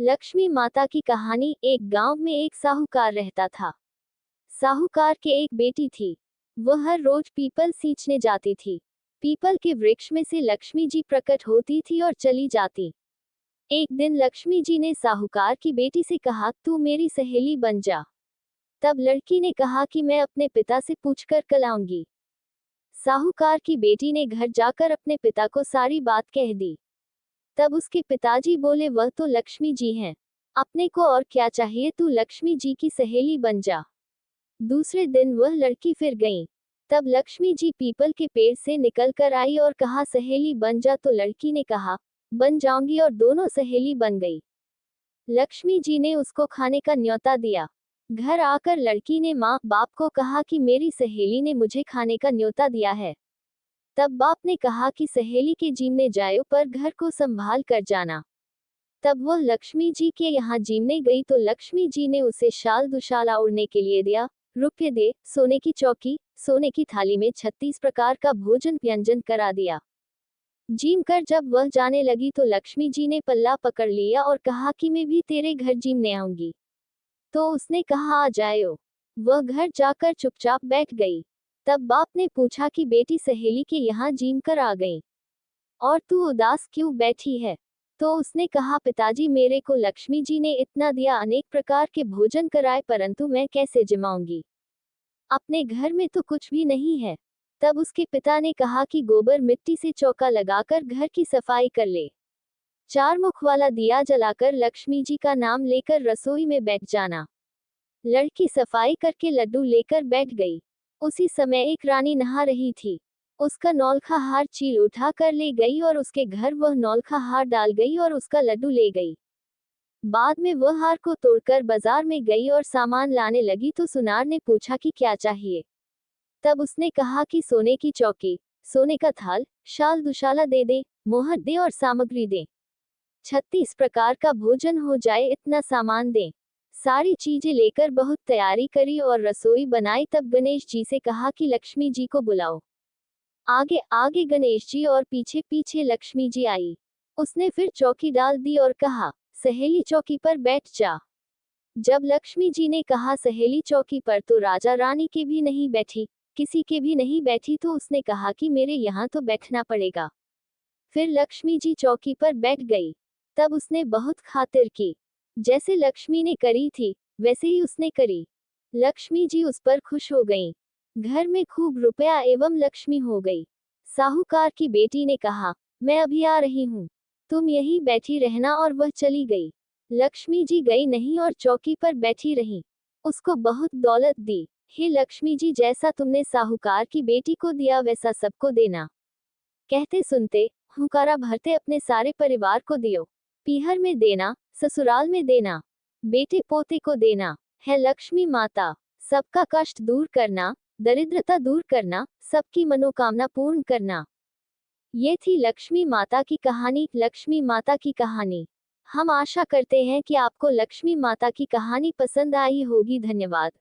लक्ष्मी माता की कहानी। एक गांव में एक साहूकार रहता था। साहूकार के एक बेटी थी। वह हर रोज पीपल सींचने जाती थी। पीपल के वृक्ष में से लक्ष्मी जी प्रकट होती थी और चली जाती। एक दिन लक्ष्मी जी ने साहूकार की बेटी से कहा, तू मेरी सहेली बन जा। तब लड़की ने कहा कि मैं अपने पिता से पूछकर कल आऊंगी। साहूकार की बेटी ने घर जाकर अपने पिता को सारी बात कह दी। तब उसके पिताजी बोले, वह तो लक्ष्मी जी हैं, अपने को और क्या चाहिए, तू लक्ष्मी जी की सहेली बन जा। दूसरे दिन वह लड़की फिर गई। तब लक्ष्मी जी पीपल के पेड़ से निकल कर आई और कहा, सहेली बन जा। तो लड़की ने कहा, बन जाऊंगी, और दोनों सहेली बन गई। लक्ष्मी जी ने उसको खाने का न्योता दिया। घर आकर लड़की ने माँ बाप को कहा कि मेरी सहेली ने मुझे खाने का न्योता दिया है। तब बाप ने कहा कि सहेली के जीमने जायो, पर घर को संभाल कर जाना। तब वह लक्ष्मी जी के यहाँ जीमने गई तो लक्ष्मी जी ने उसे शाल दुशाला उड़ने के लिए दिया, रुपये दे, सोने की चौकी, सोने की थाली में 36 प्रकार का भोजन व्यंजन करा दिया। जीम कर जब वह जाने लगी तो लक्ष्मी जी ने पल्ला पकड़ लिया और कहा कि मैं भी तेरे घर जीमने आऊंगी। तो उसने कहा, आ जायो। वह घर जाकर चुपचाप बैठ गई। तब बाप ने पूछा कि बेटी, सहेली के यहाँ जीम कर आ गई, और तू उदास क्यों बैठी है? तो उसने कहा, पिताजी, मेरे को लक्ष्मी जी ने इतना दिया, अनेक प्रकार के भोजन कराए, परंतु मैं कैसे जमाऊंगी? अपने घर में तो कुछ भी नहीं है। तब उसके पिता ने कहा कि गोबर मिट्टी से चौका लगाकर घर की सफाई कर ले। 4 मुख वाला दिया जलाकर लक्ष्मी जी का नाम लेकर रसोई में बैठ जाना। लड़की सफाई करके लड्डू लेकर बैठ गई। उसी समय एक रानी नहा रही थी। उसका नौलखा हार चील उठा कर ले गई और उसके घर वह नौलखा हार डाल गई और उसका लड्डू ले गई। बाद में वह हार को तोड़कर बाजार में गई और सामान लाने लगी तो सुनार ने पूछा कि क्या चाहिए। तब उसने कहा कि सोने की चौकी, सोने का थाल, शाल दुशाला दे दे, मोहर दे और सामग्री दे। 36 प्रकार का भोजन हो जाए, इतना सामान दे। सारी चीजें लेकर बहुत तैयारी करी और रसोई बनाई। तब गणेश जी से कहा कि लक्ष्मी जी को बुलाओ। आगे आगे गणेश जी और पीछे पीछे लक्ष्मी जी आई। उसने फिर चौकी डाल दी और कहा, सहेली चौकी पर बैठ जा। जब लक्ष्मी जी ने कहा सहेली चौकी पर, तो राजा रानी के भी नहीं बैठी, किसी के भी नहीं बैठी, तो उसने कहा कि मेरे यहाँ तो बैठना पड़ेगा। फिर लक्ष्मी जी चौकी पर बैठ गई। तब उसने बहुत खातिर की। जैसे लक्ष्मी ने करी थी वैसे ही उसने करी। लक्ष्मी जी उस पर खुश हो गईं। घर में खूब रुपया एवं लक्ष्मी हो गई। साहूकार की बेटी ने कहा, मैं अभी आ रही हूँ, तुम यहीं बैठी रहना, और वह चली गई। लक्ष्मी जी गई नहीं और चौकी पर बैठी रही। उसको बहुत दौलत दी। हे लक्ष्मी जी, जैसा तुमने साहूकार की बेटी को दिया वैसा सबको देना। कहते सुनते हुकारा भरते अपने सारे परिवार को दियो। पीहर में देना, ससुराल में देना, बेटे पोते को देना। है लक्ष्मी माता सबका कष्ट दूर करना, दरिद्रता दूर करना, सबकी मनोकामना पूर्ण करना। ये थी लक्ष्मी माता की कहानी। लक्ष्मी माता की कहानी। हम आशा करते हैं कि आपको लक्ष्मी माता की कहानी पसंद आई होगी। धन्यवाद।